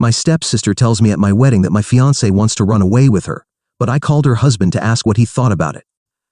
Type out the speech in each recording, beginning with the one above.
My stepsister tells me at my wedding that my fiancé wants to run away with her, but I called her husband to ask what he thought about it.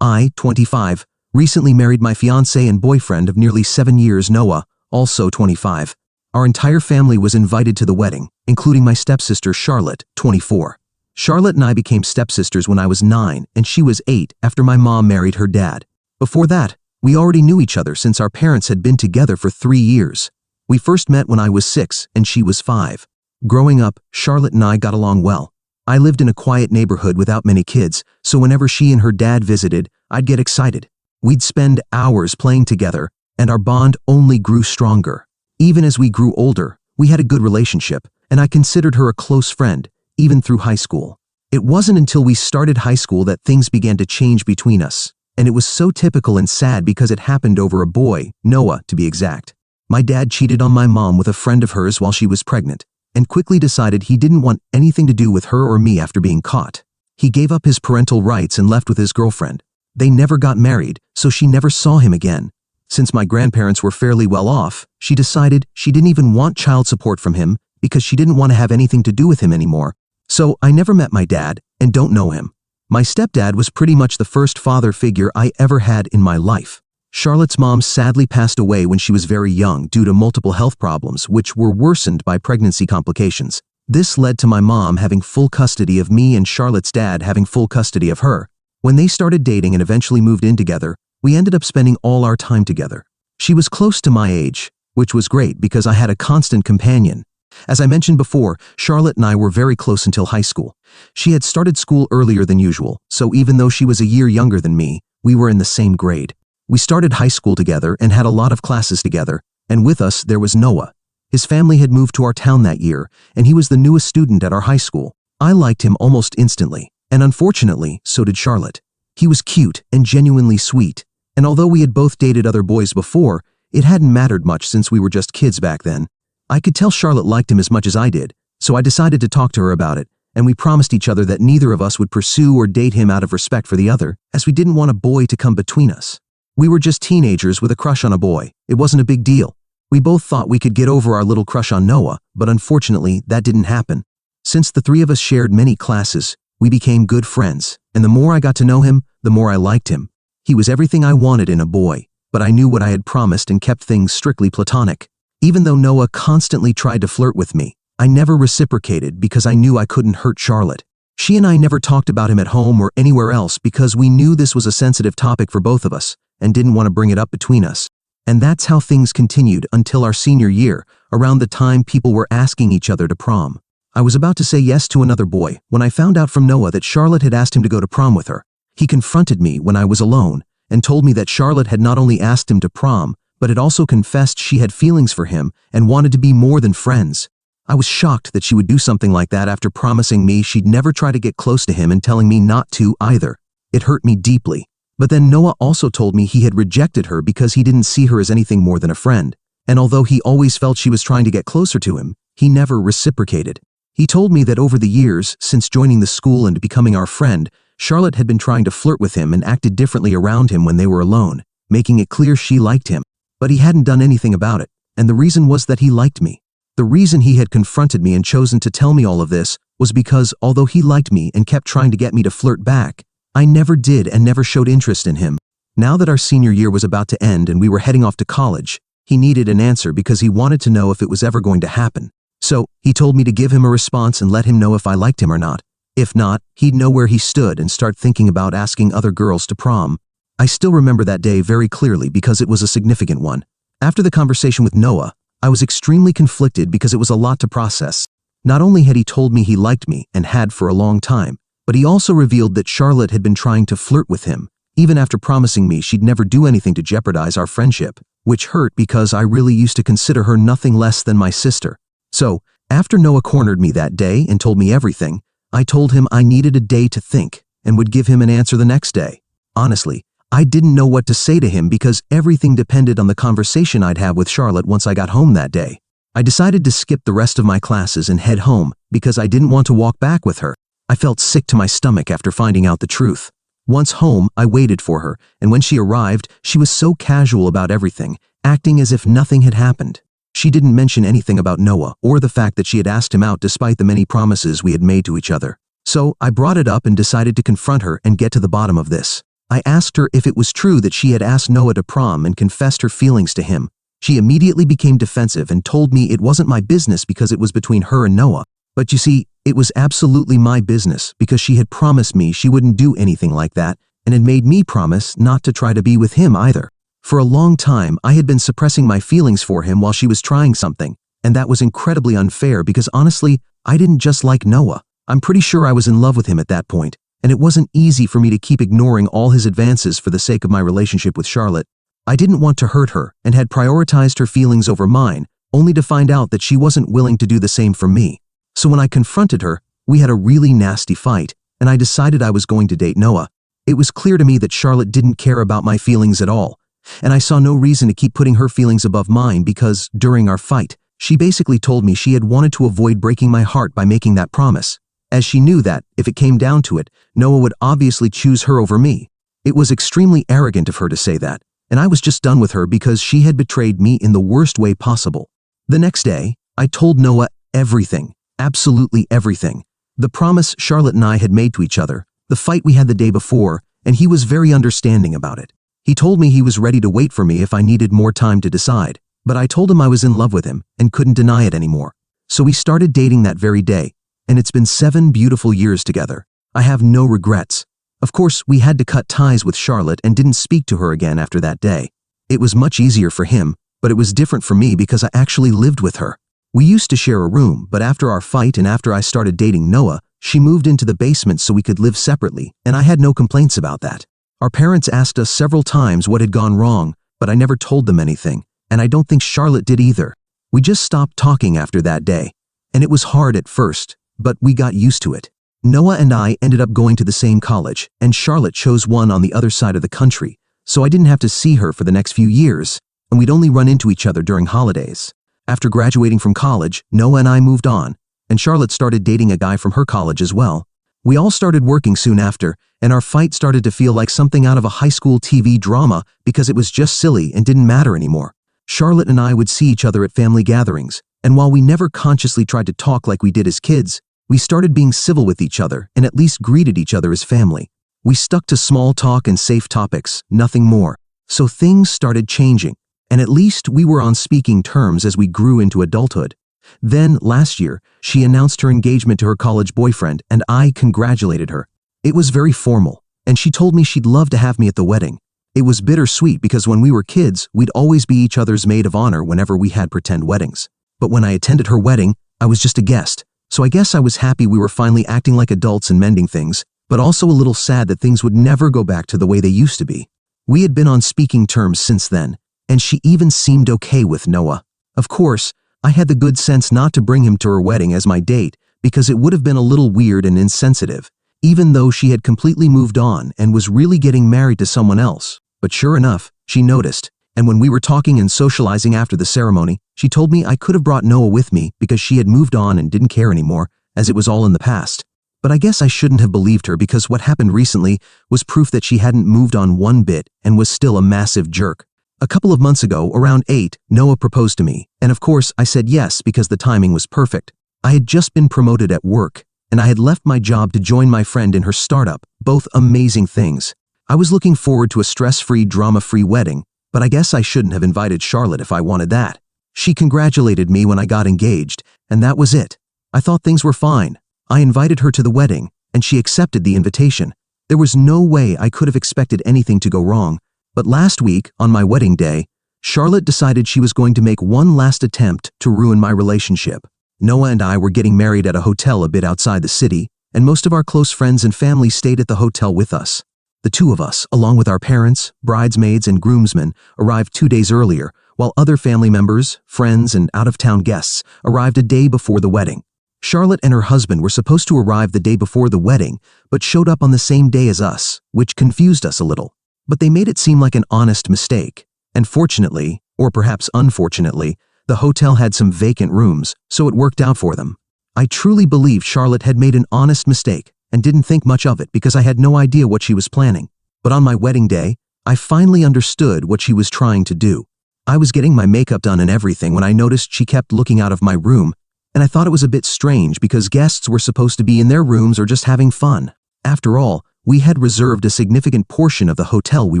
I, 25, recently married my fiancé and boyfriend of nearly 7 years, Noah, also 25. Our entire family was invited to the wedding, including my stepsister Charlotte, 24. Charlotte and I became stepsisters when I was 9 and she was 8 after my mom married her dad. Before that, we already knew each other since our parents had been together for 3 years. We first met when I was 6 and she was 5. Growing up, Charlotte and I got along well. I lived in a quiet neighborhood without many kids, so whenever she and her dad visited, I'd get excited. We'd spend hours playing together, and our bond only grew stronger. Even as we grew older, we had a good relationship, and I considered her a close friend, even through high school. It wasn't until we started high school that things began to change between us, and it was so typical and sad because it happened over a boy, Noah to be exact. My dad cheated on my mom with a friend of hers while she was pregnant, and quickly decided he didn't want anything to do with her or me after being caught. He gave up his parental rights and left with his girlfriend. They never got married, so she never saw him again. Since my grandparents were fairly well off, she decided she didn't even want child support from him because she didn't want to have anything to do with him anymore. So I never met my dad and don't know him. My stepdad was pretty much the first father figure I ever had in my life. Charlotte's mom sadly passed away when she was very young due to multiple health problems which were worsened by pregnancy complications. This led to my mom having full custody of me and Charlotte's dad having full custody of her. When they started dating and eventually moved in together, we ended up spending all our time together. She was close to my age, which was great because I had a constant companion. As I mentioned before, Charlotte and I were very close until high school. She had started school earlier than usual, so even though she was a year younger than me, we were in the same grade. We started high school together and had a lot of classes together, and with us there was Noah. His family had moved to our town that year, and he was the newest student at our high school. I liked him almost instantly, and unfortunately, so did Charlotte. He was cute and genuinely sweet, and although we had both dated other boys before, it hadn't mattered much since we were just kids back then. I could tell Charlotte liked him as much as I did, so I decided to talk to her about it, and we promised each other that neither of us would pursue or date him out of respect for the other, as we didn't want a boy to come between us. We were just teenagers with a crush on a boy. It wasn't a big deal. We both thought we could get over our little crush on Noah, but unfortunately, that didn't happen. Since the three of us shared many classes, we became good friends, and the more I got to know him, the more I liked him. He was everything I wanted in a boy, but I knew what I had promised and kept things strictly platonic. Even though Noah constantly tried to flirt with me, I never reciprocated because I knew I couldn't hurt Charlotte. She and I never talked about him at home or anywhere else because we knew this was a sensitive topic for both of us and didn't want to bring it up between us. And that's how things continued until our senior year, around the time people were asking each other to prom. I was about to say yes to another boy when I found out from Noah that Charlotte had asked him to go to prom with her. He confronted me when I was alone and told me that Charlotte had not only asked him to prom, but had also confessed she had feelings for him and wanted to be more than friends. I was shocked that she would do something like that after promising me she'd never try to get close to him and telling me not to either. It hurt me deeply. But then Noah also told me he had rejected her because he didn't see her as anything more than a friend. And although he always felt she was trying to get closer to him, he never reciprocated. He told me that over the years, since joining the school and becoming our friend, Charlotte had been trying to flirt with him and acted differently around him when they were alone, making it clear she liked him. But he hadn't done anything about it, and the reason was that he liked me. The reason he had confronted me and chosen to tell me all of this was because, although he liked me and kept trying to get me to flirt back, I never did and never showed interest in him. Now that our senior year was about to end and we were heading off to college, he needed an answer because he wanted to know if it was ever going to happen. So, he told me to give him a response and let him know if I liked him or not. If not, he'd know where he stood and start thinking about asking other girls to prom. I still remember that day very clearly because it was a significant one. After the conversation with Noah, I was extremely conflicted because it was a lot to process. Not only had he told me he liked me and had for a long time, but he also revealed that Charlotte had been trying to flirt with him, even after promising me she'd never do anything to jeopardize our friendship, which hurt because I really used to consider her nothing less than my sister. So, after Noah cornered me that day and told me everything, I told him I needed a day to think and would give him an answer the next day. Honestly, I didn't know what to say to him because everything depended on the conversation I'd have with Charlotte once I got home that day. I decided to skip the rest of my classes and head home because I didn't want to walk back with her. I felt sick to my stomach after finding out the truth. Once home, I waited for her, and when she arrived, she was so casual about everything, acting as if nothing had happened. She didn't mention anything about Noah or the fact that she had asked him out despite the many promises we had made to each other. So I brought it up and decided to confront her and get to the bottom of this. I asked her if it was true that she had asked Noah to prom and confessed her feelings to him. She immediately became defensive and told me it wasn't my business because it was between her and Noah. But you see, it was absolutely my business because she had promised me she wouldn't do anything like that and had made me promise not to try to be with him either. For a long time, I had been suppressing my feelings for him while she was trying something, and that was incredibly unfair because honestly, I didn't just like Noah. I'm pretty sure I was in love with him at that point, and it wasn't easy for me to keep ignoring all his advances for the sake of my relationship with Charlotte. I didn't want to hurt her and had prioritized her feelings over mine, only to find out that she wasn't willing to do the same for me. So when I confronted her, we had a really nasty fight, and I decided I was going to date Noah. It was clear to me that Charlotte didn't care about my feelings at all, and I saw no reason to keep putting her feelings above mine because, during our fight, she basically told me she had wanted to avoid breaking my heart by making that promise, as she knew that, if it came down to it, Noah would obviously choose her over me. It was extremely arrogant of her to say that, and I was just done with her because she had betrayed me in the worst way possible. The next day, I told Noah everything, absolutely everything. The promise Charlotte and I had made to each other, the fight we had the day before, and he was very understanding about it. He told me he was ready to wait for me if I needed more time to decide, but I told him I was in love with him and couldn't deny it anymore. So we started dating that very day, and it's been 7 beautiful years together. I have no regrets. Of course, we had to cut ties with Charlotte and didn't speak to her again after that day. It was much easier for him, but it was different for me because I actually lived with her. We used to share a room, but after our fight and after I started dating Noah, she moved into the basement so we could live separately, and I had no complaints about that. Our parents asked us several times what had gone wrong, but I never told them anything, and I don't think Charlotte did either. We just stopped talking after that day, and it was hard at first, but we got used to it. Noah and I ended up going to the same college, and Charlotte chose one on the other side of the country, so I didn't have to see her for the next few years, and we'd only run into each other during holidays. After graduating from college, Noah and I moved on, and Charlotte started dating a guy from her college as well. We all started working soon after, and our fight started to feel like something out of a high school TV drama because it was just silly and didn't matter anymore. Charlotte and I would see each other at family gatherings, and while we never consciously tried to talk like we did as kids, we started being civil with each other and at least greeted each other as family. We stuck to small talk and safe topics, nothing more. So things started changing, and at least we were on speaking terms as we grew into adulthood. Then, last year, she announced her engagement to her college boyfriend, and I congratulated her. It was very formal, and she told me she'd love to have me at the wedding. It was bittersweet because when we were kids, we'd always be each other's maid of honor whenever we had pretend weddings. But when I attended her wedding, I was just a guest, so I guess I was happy we were finally acting like adults and mending things, but also a little sad that things would never go back to the way they used to be. We had been on speaking terms since then, and she even seemed okay with Noah. Of course, I had the good sense not to bring him to her wedding as my date because it would have been a little weird and insensitive, even though she had completely moved on and was really getting married to someone else. But sure enough, she noticed, and when we were talking and socializing after the ceremony, she told me I could have brought Noah with me because she had moved on and didn't care anymore, as it was all in the past. But I guess I shouldn't have believed her because what happened recently was proof that she hadn't moved on one bit and was still a massive jerk. A couple of months ago, around 8, Noah proposed to me, and of course I said yes because the timing was perfect. I had just been promoted at work, and I had left my job to join my friend in her startup, both amazing things. I was looking forward to a stress-free, drama-free wedding, but I guess I shouldn't have invited Charlotte if I wanted that. She congratulated me when I got engaged, and that was it. I thought things were fine. I invited her to the wedding, and she accepted the invitation. There was no way I could have expected anything to go wrong. But last week, on my wedding day, Charlotte decided she was going to make one last attempt to ruin my relationship. Noah and I were getting married at a hotel a bit outside the city, and most of our close friends and family stayed at the hotel with us. The two of us, along with our parents, bridesmaids, and groomsmen, arrived 2 days earlier, while other family members, friends, and out-of-town guests arrived a day before the wedding. Charlotte and her husband were supposed to arrive the day before the wedding, but showed up on the same day as us, which confused us a little. But they made it seem like an honest mistake, and fortunately, or perhaps unfortunately, the hotel had some vacant rooms, so it worked out for them. I truly believe Charlotte had made an honest mistake and didn't think much of it because I had no idea what she was planning. But on my wedding day, I finally understood what she was trying to do. I was getting my makeup done and everything when I noticed she kept looking out of my room, and I thought it was a bit strange because guests were supposed to be in their rooms or just having fun. After all, we had reserved a significant portion of the hotel we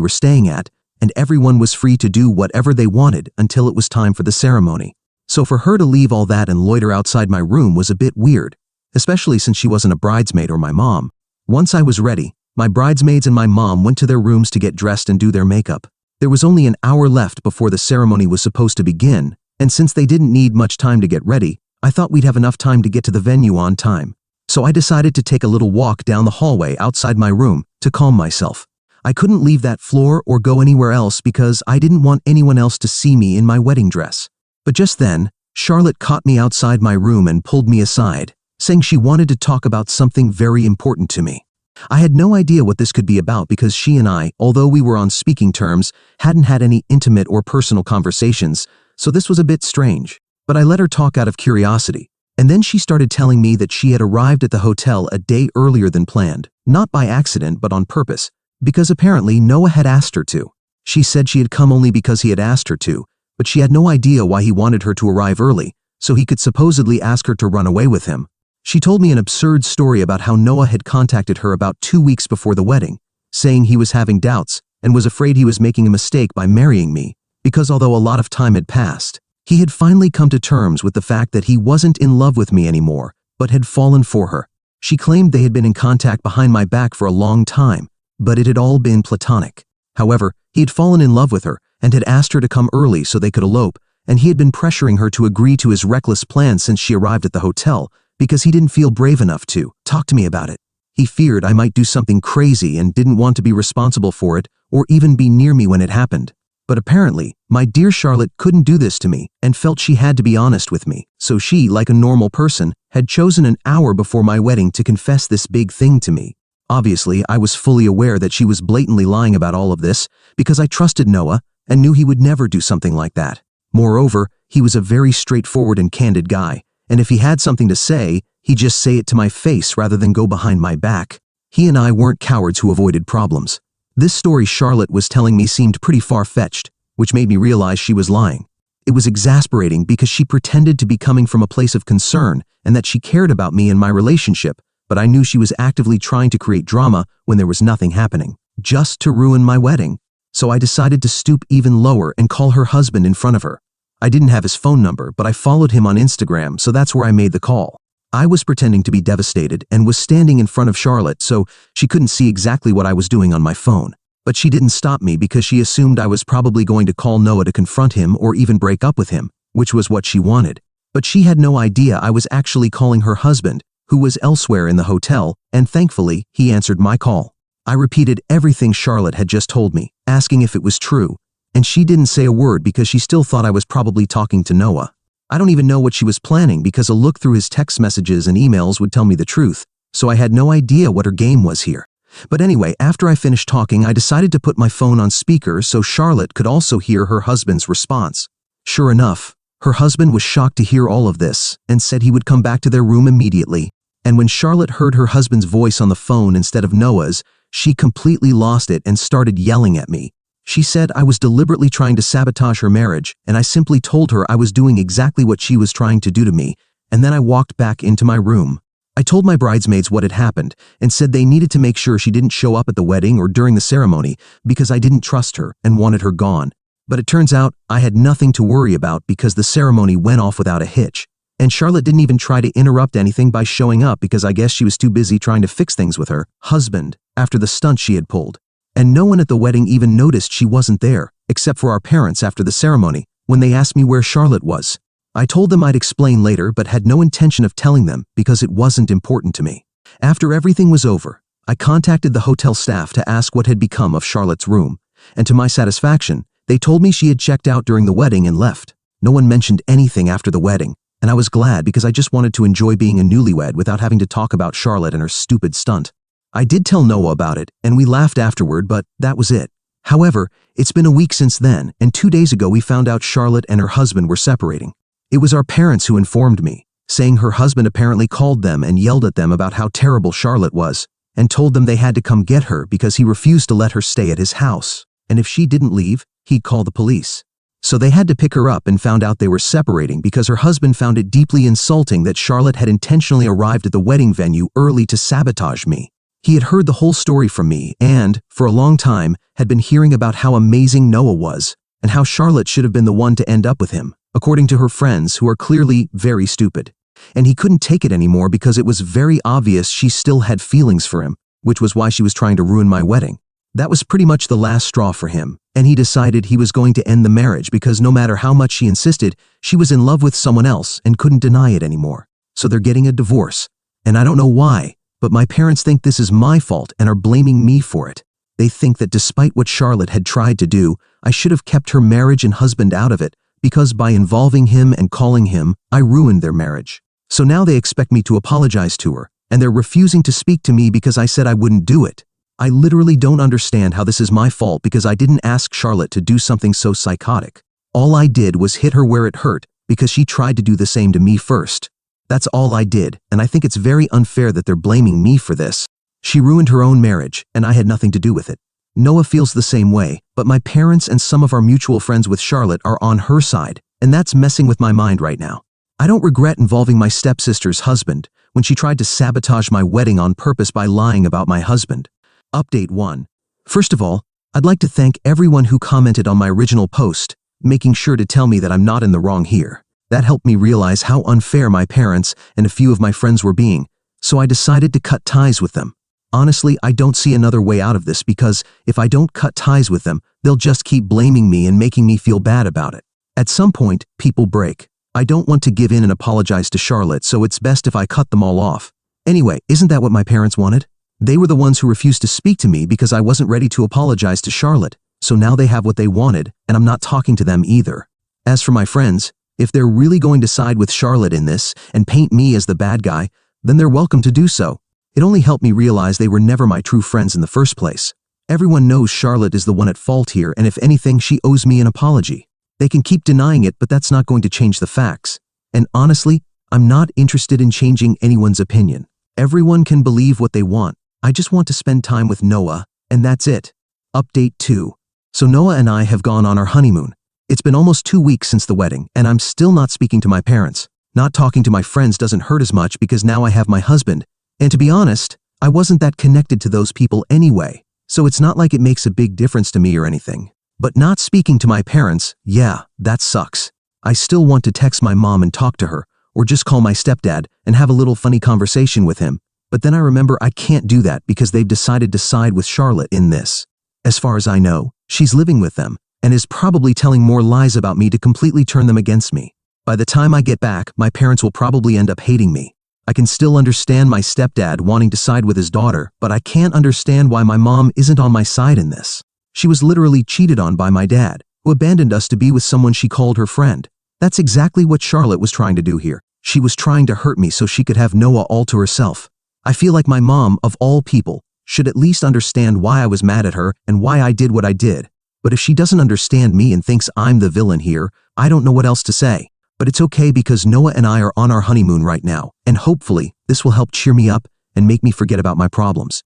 were staying at, and everyone was free to do whatever they wanted until it was time for the ceremony. So for her to leave all that and loiter outside my room was a bit weird, especially since she wasn't a bridesmaid or my mom. Once I was ready, my bridesmaids and my mom went to their rooms to get dressed and do their makeup. There was only an hour left before the ceremony was supposed to begin, and since they didn't need much time to get ready, I thought we'd have enough time to get to the venue on time. So I decided to take a little walk down the hallway outside my room to calm myself. I couldn't leave that floor or go anywhere else because I didn't want anyone else to see me in my wedding dress. But just then, Charlotte caught me outside my room and pulled me aside, saying she wanted to talk about something very important to me. I had no idea what this could be about because she and I, although we were on speaking terms, hadn't had any intimate or personal conversations, so this was a bit strange. But I let her talk out of curiosity, and then she started telling me that she had arrived at the hotel a day earlier than planned, not by accident but on purpose, because apparently Noah had asked her to. She said she had come only because he had asked her to, but she had no idea why he wanted her to arrive early, so he could supposedly ask her to run away with him. She told me an absurd story about how Noah had contacted her about 2 weeks before the wedding, saying he was having doubts and was afraid he was making a mistake by marrying me, because although a lot of time had passed, he had finally come to terms with the fact that he wasn't in love with me anymore, but had fallen for her. She claimed they had been in contact behind my back for a long time, but it had all been platonic. However, he had fallen in love with her and had asked her to come early so they could elope, and he had been pressuring her to agree to his reckless plan since she arrived at the hotel because he didn't feel brave enough to talk to me about it. He feared I might do something crazy and didn't want to be responsible for it or even be near me when it happened. But apparently, my dear Charlotte couldn't do this to me and felt she had to be honest with me, so she, like a normal person, had chosen an hour before my wedding to confess this big thing to me. Obviously, I was fully aware that she was blatantly lying about all of this because I trusted Noah and knew he would never do something like that. Moreover, he was a very straightforward and candid guy, and if he had something to say, he'd just say it to my face rather than go behind my back. He and I weren't cowards who avoided problems. This story Charlotte was telling me seemed pretty far-fetched, which made me realize she was lying. It was exasperating because she pretended to be coming from a place of concern and that she cared about me and my relationship, but I knew she was actively trying to create drama when there was nothing happening, just to ruin my wedding. So I decided to stoop even lower and call her husband in front of her. I didn't have his phone number, but I followed him on Instagram, so that's where I made the call. I was pretending to be devastated and was standing in front of Charlotte, so she couldn't see exactly what I was doing on my phone. But she didn't stop me because she assumed I was probably going to call Noah to confront him or even break up with him, which was what she wanted. But she had no idea I was actually calling her husband, who was elsewhere in the hotel, and thankfully, he answered my call. I repeated everything Charlotte had just told me, asking if it was true, and she didn't say a word because she still thought I was probably talking to Noah. I don't even know what she was planning because a look through his text messages and emails would tell me the truth, so I had no idea what her game was here. But anyway, after I finished talking, I decided to put my phone on speaker so Charlotte could also hear her husband's response. Sure enough, her husband was shocked to hear all of this and said he would come back to their room immediately. And when Charlotte heard her husband's voice on the phone instead of Noah's, she completely lost it and started yelling at me. She said I was deliberately trying to sabotage her marriage, and I simply told her I was doing exactly what she was trying to do to me, and then I walked back into my room. I told my bridesmaids what had happened and said they needed to make sure she didn't show up at the wedding or during the ceremony because I didn't trust her and wanted her gone. But it turns out I had nothing to worry about because the ceremony went off without a hitch, and Charlotte didn't even try to interrupt anything by showing up because I guess she was too busy trying to fix things with her husband after the stunt she had pulled. And no one at the wedding even noticed she wasn't there, except for our parents after the ceremony, when they asked me where Charlotte was. I told them I'd explain later but had no intention of telling them because it wasn't important to me. After everything was over, I contacted the hotel staff to ask what had become of Charlotte's room, and to my satisfaction, they told me she had checked out during the wedding and left. No one mentioned anything after the wedding, and I was glad because I just wanted to enjoy being a newlywed without having to talk about Charlotte and her stupid stunt. I did tell Noah about it, and we laughed afterward, but that was it. However, it's been a week since then, and 2 days ago we found out Charlotte and her husband were separating. It was our parents who informed me, saying her husband apparently called them and yelled at them about how terrible Charlotte was, and told them they had to come get her because he refused to let her stay at his house, and if she didn't leave, he'd call the police. So they had to pick her up and found out they were separating because her husband found it deeply insulting that Charlotte had intentionally arrived at the wedding venue early to sabotage me. He had heard the whole story from me and, for a long time, had been hearing about how amazing Noah was and how Charlotte should have been the one to end up with him, according to her friends who are clearly very stupid. And he couldn't take it anymore because it was very obvious she still had feelings for him, which was why she was trying to ruin my wedding. That was pretty much the last straw for him, and he decided he was going to end the marriage because no matter how much she insisted, she was in love with someone else and couldn't deny it anymore. So they're getting a divorce. And I don't know why, but my parents think this is my fault and are blaming me for it. They think that despite what Charlotte had tried to do, I should have kept her marriage and husband out of it because by involving him and calling him, I ruined their marriage. So now they expect me to apologize to her, and they're refusing to speak to me because I said I wouldn't do it. I literally don't understand how this is my fault because I didn't ask Charlotte to do something so psychotic. All I did was hit her where it hurt because she tried to do the same to me first. That's all I did, and I think it's very unfair that they're blaming me for this. She ruined her own marriage, and I had nothing to do with it. Noah feels the same way, but my parents and some of our mutual friends with Charlotte are on her side, and that's messing with my mind right now. I don't regret involving my stepsister's husband when she tried to sabotage my wedding on purpose by lying about my husband. Update 1. First of all, I'd like to thank everyone who commented on my original post, making sure to tell me that I'm not in the wrong here. That helped me realize how unfair my parents and a few of my friends were being, so I decided to cut ties with them. Honestly, I don't see another way out of this because if I don't cut ties with them, they'll just keep blaming me and making me feel bad about it. At some point, people break. I don't want to give in and apologize to Charlotte, so it's best if I cut them all off. Anyway, isn't that what my parents wanted? They were the ones who refused to speak to me because I wasn't ready to apologize to Charlotte, so now they have what they wanted, and I'm not talking to them either. As for my friends, if they're really going to side with Charlotte in this and paint me as the bad guy, then they're welcome to do so. It only helped me realize they were never my true friends in the first place. Everyone knows Charlotte is the one at fault here, and if anything, she owes me an apology. They can keep denying it, but that's not going to change the facts. And honestly, I'm not interested in changing anyone's opinion. Everyone can believe what they want. I just want to spend time with Noah, and that's it. Update 2. So Noah and I have gone on our honeymoon. It's been almost 2 weeks since the wedding, and I'm still not speaking to my parents. Not talking to my friends doesn't hurt as much because now I have my husband. And to be honest, I wasn't that connected to those people anyway, so it's not like it makes a big difference to me or anything. But not speaking to my parents, yeah, that sucks. I still want to text my mom and talk to her, or just call my stepdad and have a little funny conversation with him. But then I remember I can't do that because they've decided to side with Charlotte in this. As far as I know, she's living with them and is probably telling more lies about me to completely turn them against me. By the time I get back, my parents will probably end up hating me. I can still understand my stepdad wanting to side with his daughter, but I can't understand why my mom isn't on my side in this. She was literally cheated on by my dad, who abandoned us to be with someone she called her friend. That's exactly what Charlotte was trying to do here. She was trying to hurt me so she could have Noah all to herself. I feel like my mom, of all people, should at least understand why I was mad at her and why I did what I did. But if she doesn't understand me and thinks I'm the villain here, I don't know what else to say. But it's okay because Noah and I are on our honeymoon right now, and hopefully this will help cheer me up and make me forget about my problems.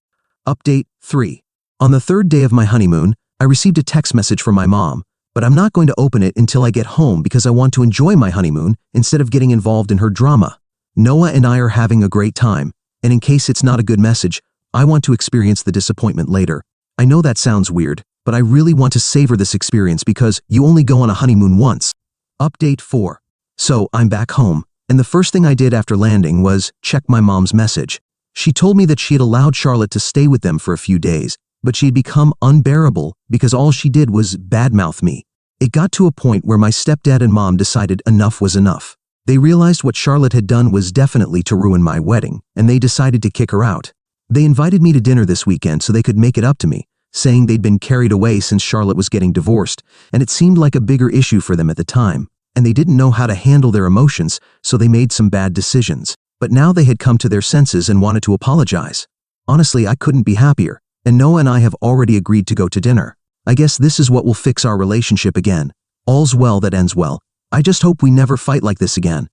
Update 3. On the 3rd day of my honeymoon, I received a text message from my mom, but I'm not going to open it until I get home because I want to enjoy my honeymoon instead of getting involved in her drama. Noah and I are having a great time, and in case it's not a good message, I want to experience the disappointment later. I know that sounds weird, but I really want to savor this experience because you only go on a honeymoon once. Update 4. So I'm back home, and the first thing I did after landing was check my mom's message. She told me that she had allowed Charlotte to stay with them for a few days, but she had become unbearable because all she did was badmouth me. It got to a point where my stepdad and mom decided enough was enough. They realized what Charlotte had done was definitely to ruin my wedding, and they decided to kick her out. They invited me to dinner this weekend so they could make it up to me, saying they'd been carried away since Charlotte was getting divorced, and it seemed like a bigger issue for them at the time, and they didn't know how to handle their emotions, so they made some bad decisions. But now they had come to their senses and wanted to apologize. Honestly, I couldn't be happier, and Noah and I have already agreed to go to dinner. I guess this is what will fix our relationship again. All's well that ends well. I just hope we never fight like this again.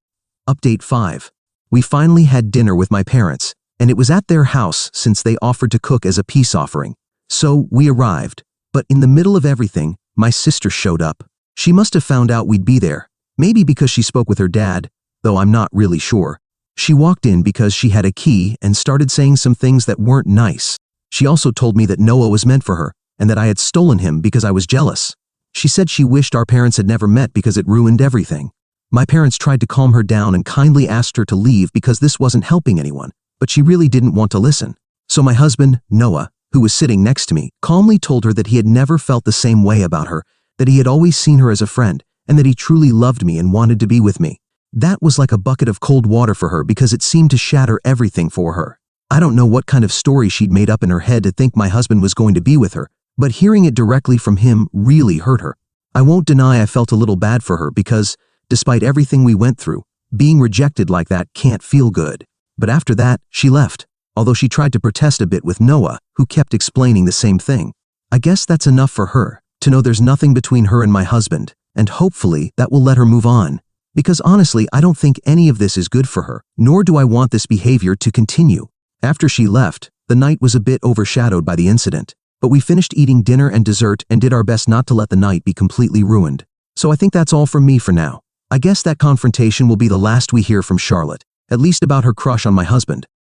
Update 5. We finally had dinner with my parents, and it was at their house since they offered to cook as a peace offering. So we arrived, but in the middle of everything, my sister showed up. She must have found out we'd be there, maybe because she spoke with her dad, though I'm not really sure. She walked in because she had a key and started saying some things that weren't nice. She also told me that Noah was meant for her and that I had stolen him because I was jealous. She said she wished our parents had never met because it ruined everything. My parents tried to calm her down and kindly asked her to leave because this wasn't helping anyone, but she really didn't want to listen. So my husband, Noah, who was sitting next to me, calmly told her that he had never felt the same way about her, that he had always seen her as a friend, and that he truly loved me and wanted to be with me. That was like a bucket of cold water for her because it seemed to shatter everything for her. I don't know what kind of story she'd made up in her head to think my husband was going to be with her, but hearing it directly from him really hurt her. I won't deny I felt a little bad for her because, despite everything we went through, being rejected like that can't feel good. But after that, she left, although she tried to protest a bit with Noah, who kept explaining the same thing. I guess that's enough for her, to know there's nothing between her and my husband, and hopefully that will let her move on. Because honestly, I don't think any of this is good for her, nor do I want this behavior to continue. After she left, the night was a bit overshadowed by the incident, but we finished eating dinner and dessert and did our best not to let the night be completely ruined. So I think that's all from me for now. I guess that confrontation will be the last we hear from Charlotte, at least about her crush on my husband.